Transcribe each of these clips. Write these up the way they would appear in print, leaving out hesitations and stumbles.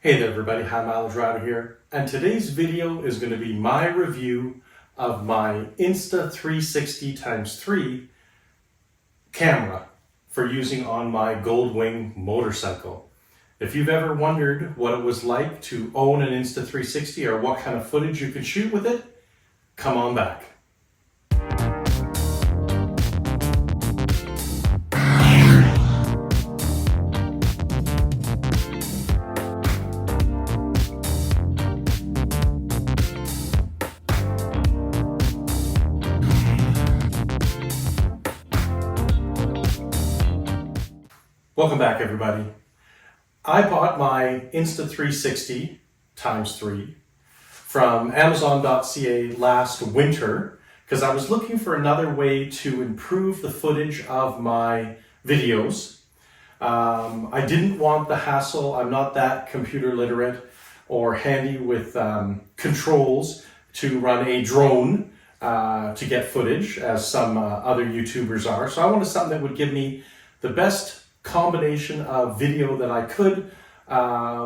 Hey there everybody, High Mileage Rider here, and today's video is going to be my review of my Insta360x3 camera for using on my Goldwing motorcycle. If you've ever wondered what it was like to own an Insta360 or what kind of footage you can shoot with it, come on back. Welcome back everybody. I bought my Insta360x3 from Amazon.ca last winter because I was looking for another way to improve the footage of my videos. I didn't want the hassle. I'm not that computer literate or handy with controls to run a drone to get footage as some other YouTubers are. So I wanted something that would give me the best combination of video that I could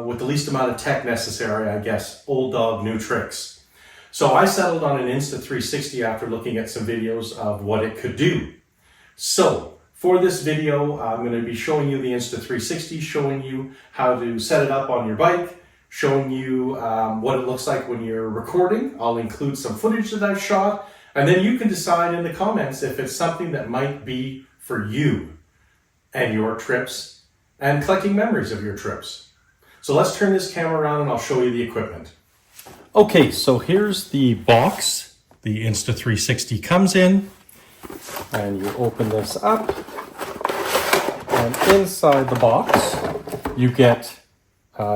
with the least amount of tech necessary, I guess. Old dog, new tricks. So I settled on an Insta360 after looking at some videos of what it could do. So for this video, I'm going to be showing you the Insta360, showing you how to set it up on your bike, showing you what it looks like when you're recording. I'll include some footage that I've shot, and then you can decide in the comments if it's something that might be for you and your trips and collecting memories of your trips. So let's turn this camera around and I'll show you the equipment. Okay, so here's the box the Insta360 comes in, and you open this up, and inside the box you get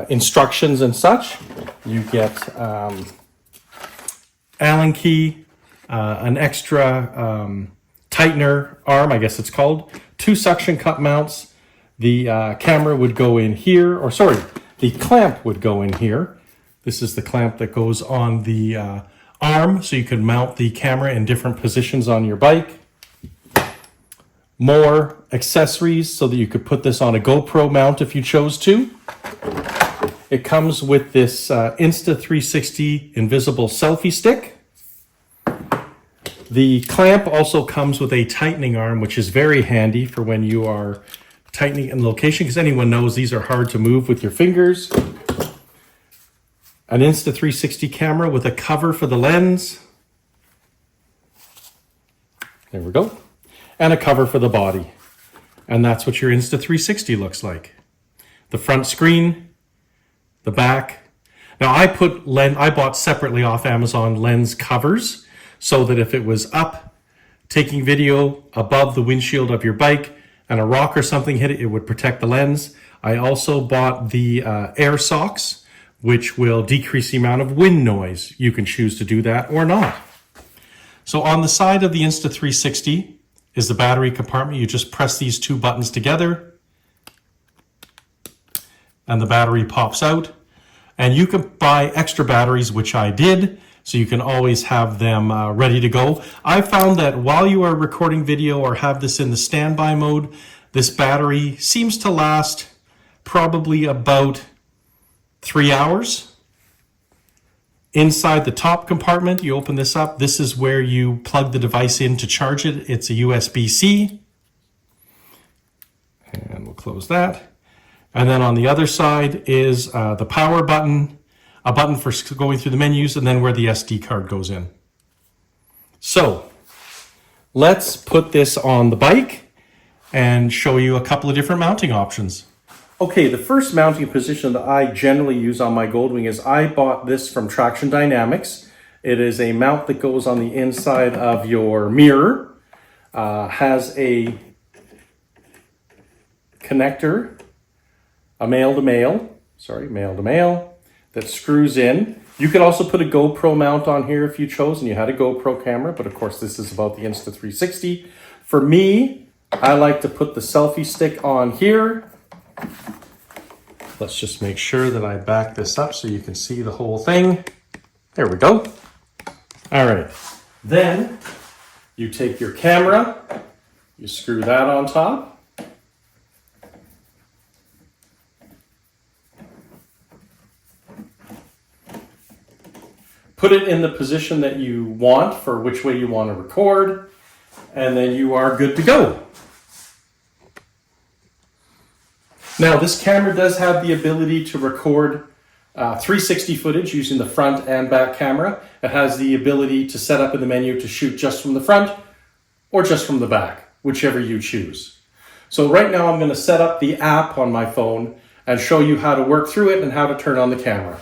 instructions and such. You get Allen key, an extra tightener arm, I guess it's called, 2 suction cup mounts. The camera would go in here, or sorry, the clamp would go in here. This is the clamp that goes on the arm, so you could mount the camera in different positions on your bike. More accessories so that you could put this on a GoPro mount if you chose to. It comes with this Insta360 invisible selfie stick. The clamp also comes with a tightening arm, which is very handy for when you are tightening in location, because anyone knows these are hard to move with your fingers. An Insta360 camera with a cover for the lens. There we go. And a cover for the body. And that's what your Insta360 looks like. The front screen, the back. Now I bought separately off Amazon lens covers, so that if it was up, taking video above the windshield of your bike and a rock or something hit it, it would protect the lens. I also bought the air socks, which will decrease the amount of wind noise. You can choose to do that or not. So on the side of the Insta360 is the battery compartment. You just press these 2 buttons together and the battery pops out. And you can buy extra batteries, which I did, so you can always have them ready to go. I found that while you are recording video or have this in the standby mode, this battery seems to last probably about 3 hours. Inside the top compartment, you open this up. This is where you plug the device in to charge it. It's a USB-C. And we'll close that. And then on the other side is the power button, a button for going through the menus, and then where the SD card goes in. So let's put this on the bike and show you a couple of different mounting options. Okay, the first mounting position that I generally use on my Goldwing is I bought this from Traction Dynamics. It is a mount that goes on the inside of your mirror, has a connector, a male to male, that screws in. You could also put a GoPro mount on here if you chose and you had a GoPro camera, but of course this is about the Insta360. For me, I like to put the selfie stick on here. Let's just make sure that I back this up so you can see the whole thing. There we go. All right, then you take your camera, you screw that on top. put it in the position that you want for which way you want to record, and then you are good to go. Now, this camera does have the ability to record 360 footage using the front and back camera. It has the ability to set up in the menu to shoot just from the front or just from the back, whichever you choose. So right now I'm going to set up the app on my phone and show you how to work through it and how to turn on the camera.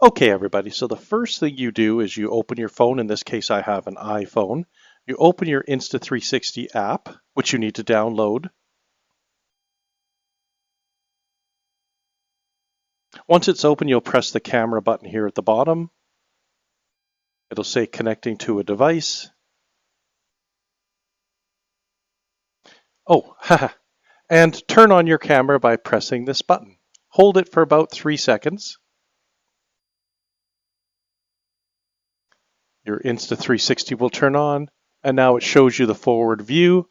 Okay, everybody, so the first thing you do is you open your phone. In this case, I have an iPhone. You open your Insta360 app, which you need to download. Once it's open, you'll press the camera button here at the bottom. It'll say connecting to a device. Oh, haha. And turn on your camera by pressing this button. Hold it for about 3 seconds. Your Insta360 will turn on, and now it shows you the forward view.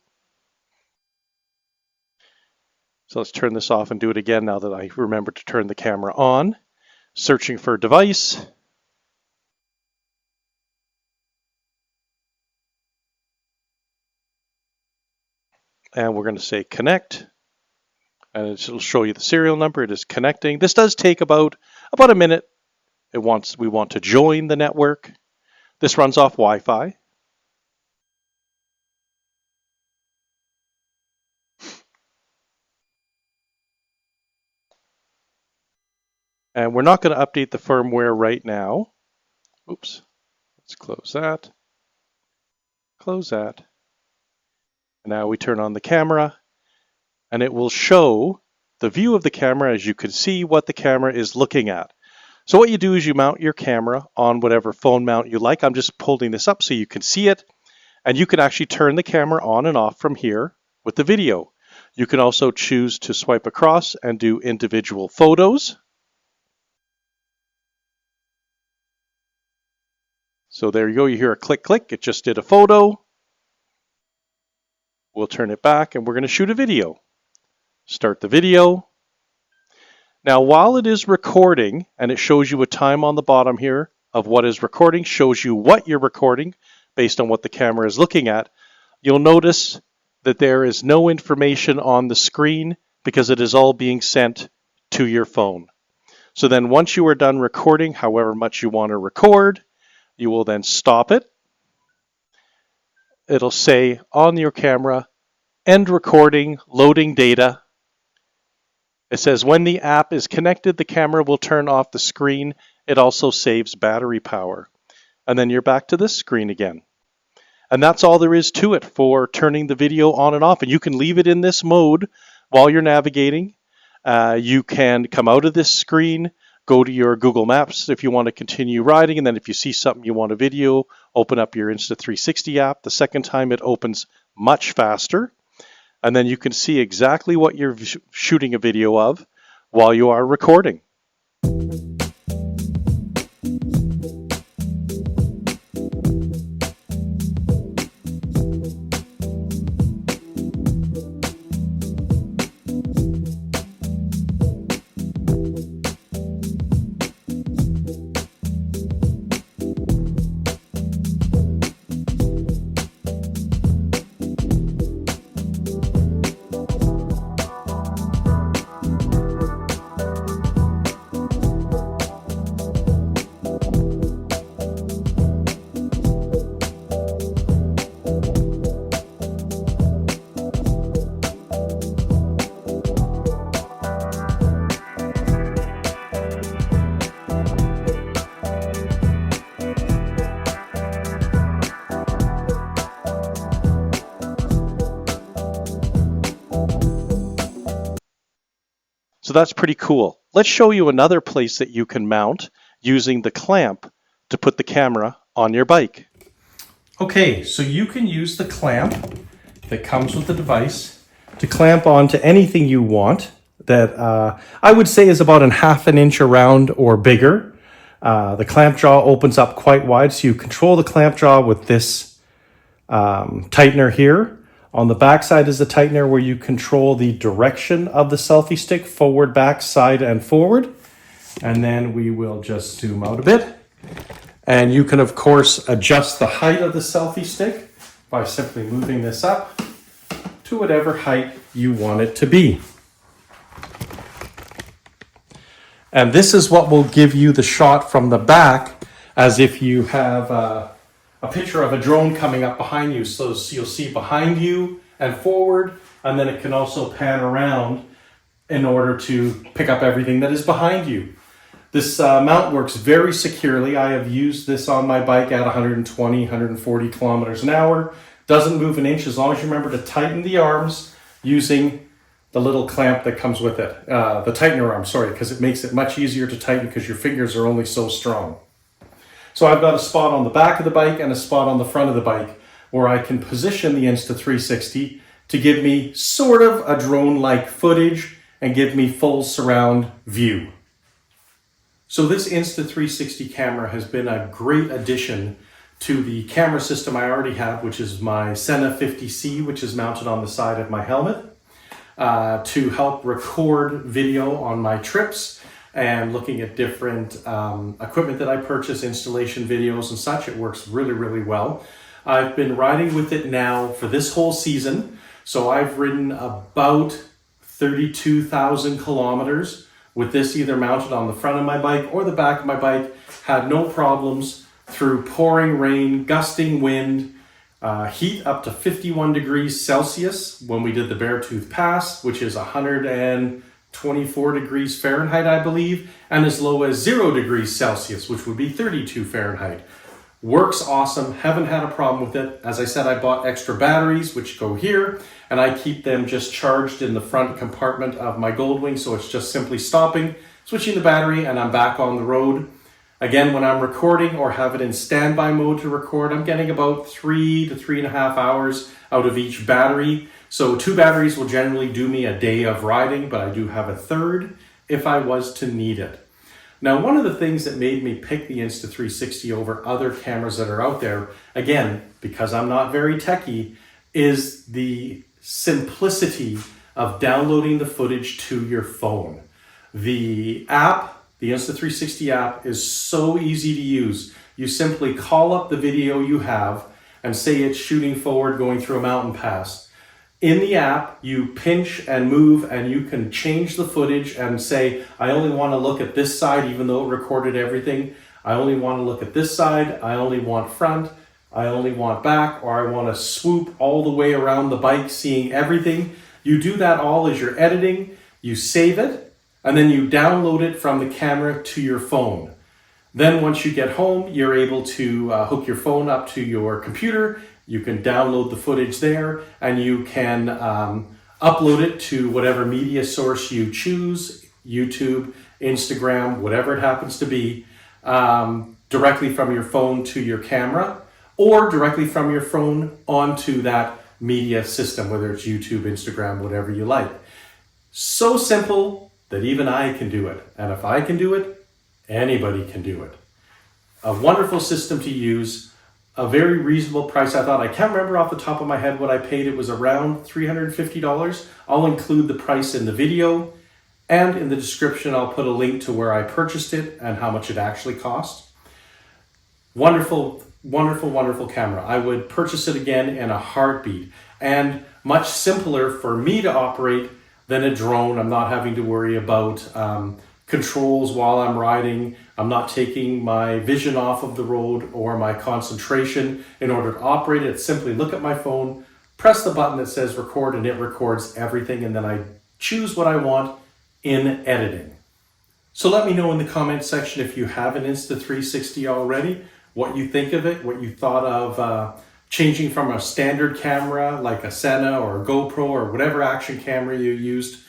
So let's turn this off and do it again now that I remember to turn the camera on. Searching for a device. And we're going to say connect. And it'll show you the serial number. It is connecting. This does take about a minute. We want to join the network. This runs off Wi-Fi. And we're not going to update the firmware right now. Oops. Let's close that. Close that. And now we turn on the camera, and it will show the view of the camera as you can see what the camera is looking at. So what you do is you mount your camera on whatever phone mount you like. I'm just holding this up so you can see it. And you can actually turn the camera on and off from here with the video. You can also choose to swipe across and do individual photos. So there you go. You hear a click, click. It just did a photo. We'll turn it back and we're going to shoot a video. Start the video. Now, while it is recording, and it shows you a time on the bottom here of what is recording, shows you what you're recording based on what the camera is looking at, you'll notice that there is no information on the screen because it is all being sent to your phone. So then once you are done recording, however much you want to record, you will then stop it. It'll say on your camera, end recording, loading data. It says when the app is connected, the camera will turn off the screen. It also saves battery power. And then you're back to this screen again. And that's all there is to it for turning the video on and off. And you can leave it in this mode while you're navigating. You can come out of this screen, go to your Google Maps if you want to continue riding. And then if you see something you want to video, open up your Insta360 app. The second time it opens much faster. And then you can see exactly what you're shooting a video of while you are recording. So that's pretty cool. Let's show you another place that you can mount using the clamp to put the camera on your bike. Okay, so you can use the clamp that comes with the device to clamp onto anything you want that I would say is about a ½ an inch around or bigger. The clamp jaw opens up quite wide, so you control the clamp jaw with this tightener here. On the back side is the tightener where you control the direction of the selfie stick, forward, back, side, and forward. And then we will just zoom out a bit. And you can, of course, adjust the height of the selfie stick by simply moving this up to whatever height you want it to be. And this is what will give you the shot from the back, as if you have a picture of a drone coming up behind you. So you'll see behind you and forward, and then it can also pan around in order to pick up everything that is behind you. This mount works very securely. I have used this on my bike at 120, 140 kilometers an hour. Doesn't move an inch as long as you remember to tighten the arms using the little clamp that comes with it. The tightener arm, sorry, because it makes it much easier to tighten because your fingers are only so strong. So I've got a spot on the back of the bike and a spot on the front of the bike where I can position the Insta360 to give me sort of a drone-like footage and give me full surround view. So this Insta360 camera has been a great addition to the camera system I already have, which is my SENA 50C, which is mounted on the side of my helmet, to help record video on my trips and looking at different equipment that I purchase, installation videos and such. It works really, really well. I've been riding with it now for this whole season. So I've ridden about 32,000 kilometers with this either mounted on the front of my bike or the back of my bike. Had no problems through pouring rain, gusting wind, heat up to 51 degrees Celsius when we did the Beartooth Pass, which is 124 degrees Fahrenheit, I believe, and as low as 0 degrees Celsius, which would be 32 Fahrenheit. Works awesome, haven't had a problem with it. As I said, I bought extra batteries, which go here, and I keep them just charged in the front compartment of my Goldwing, so it's just simply stopping, switching the battery, and I'm back on the road. Again, when I'm recording or have it in standby mode to record, I'm getting about 3 to 3.5 hours out of each battery. So 2 batteries will generally do me a day of riding, but I do have a third if I was to need it. Now, one of the things that made me pick the Insta360 over other cameras that are out there, again, because I'm not very techy, is the simplicity of downloading the footage to your phone. The app, the Insta360 app, is so easy to use. You simply call up the video you have and say it's shooting forward going through a mountain pass. In the app, you pinch and move and you can change the footage and say, I only want to look at this side even though it recorded everything. I only want to look at this side. I only want front. I only want back, or I want to swoop all the way around the bike seeing everything. You do that all as you're editing. You save it and then you download it from the camera to your phone. Then once you get home, you're able to hook your phone up to your computer. You can download the footage there and you can upload it to whatever media source you choose, YouTube, Instagram, whatever it happens to be, directly from your phone to your camera or directly from your phone onto that media system, whether it's YouTube, Instagram, whatever you like. So simple that even I can do it. And if I can do it, anybody can do it. A wonderful system to use. A very reasonable price, I thought. I can't remember off the top of my head what I paid. It was around $350. I'll include the price in the video, and in the description I'll put a link to where I purchased it and how much it actually cost. Wonderful, wonderful, wonderful camera. I would purchase it again in a heartbeat, and much simpler for me to operate than a drone. I'm not having to worry about controls while I'm riding. I'm not taking my vision off of the road or my concentration in order to operate it. Simply look at my phone, press the button that says record, and it records everything, and then I choose what I want in editing. So let me know in the comment section if you have an Insta360 already, what you think of it, what you thought of changing from a standard camera like a SENA or a GoPro or whatever action camera you used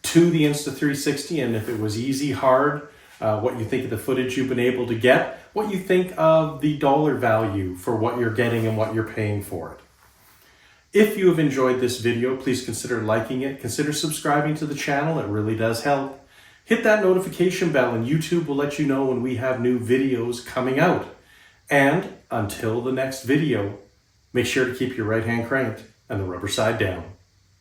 to the Insta360, and if it was easy, hard, what you think of the footage you've been able to get, what you think of the dollar value for what you're getting and what you're paying for it. If you have enjoyed this video, please consider liking it, consider subscribing to the channel, it really does help. Hit that notification bell and YouTube will let you know when we have new videos coming out. And until the next video, make sure to keep your right hand cranked and the rubber side down.